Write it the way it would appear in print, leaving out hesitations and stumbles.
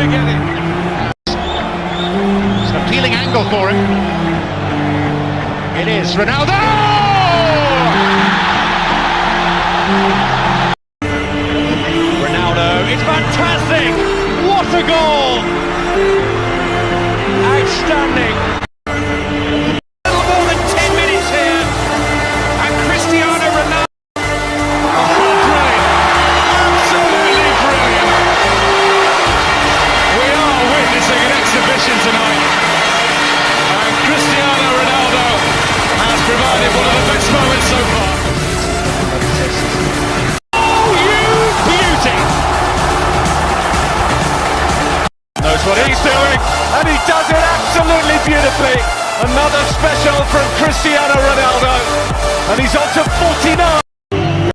to get it. It's an appealing angle for him. It is Ronaldo! Ronaldo, it's fantastic! What a goal! Outstanding! A little more than 10 minutes here, and Cristiano Ronaldo. Oh, brilliant! Absolutely brilliant! We are witnessing an exhibition tonight, and Cristiano Ronaldo has provided one of the best moments so far. Oh, you beauty! Knows what he's doing, and he does it absolutely beautifully. Another special from Cristiano Ronaldo, and he's on to 49.